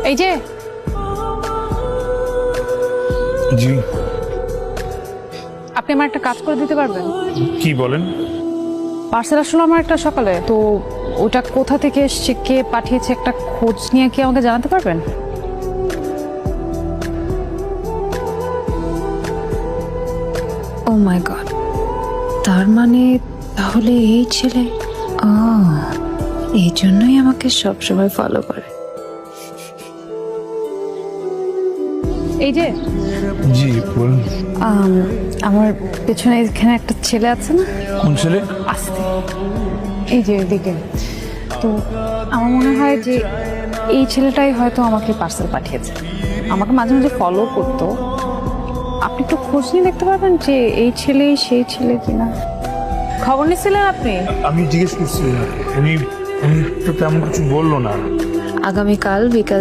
এই যে জি আপনি আমার একটা কাজ করে দিতে পারবেন? কি বলেন? পার্সেল আসলে আমার একটা সকালে, তো ওটা কোথা থেকে এসছে, কে পাঠিয়েছে, একটা খোঁজ নিয়ে কি আমাকে জানাতে পারবেন? ও মাই গড, তার মানে তাহলে এই ছেলে এই জন্যই আমাকে সবসময় ফলো করে। এই যে জি বলুন। আমার পেছনে এখানে একটা ছেলে আছে না, কোন ছেলে? আসতে, এই যে এদিকে। তো আমার মনে হয় যে এই ছেলেটাই হয়তো আমাকে পার্সেল পাঠিয়েছে, আমাকে মাঝে মাঝে ফলো করতো। আপনি একটু খোঁজ নিয়ে দেখতে পারবেন যে এই ছেলেই সেই ছেলে কিনা। খবর নিচ্ছিলেন আপনি? আমি জিজ্ঞেস করছি, উনি উনি তো তেমন কিছু বললো না। আগামীকাল বিকাল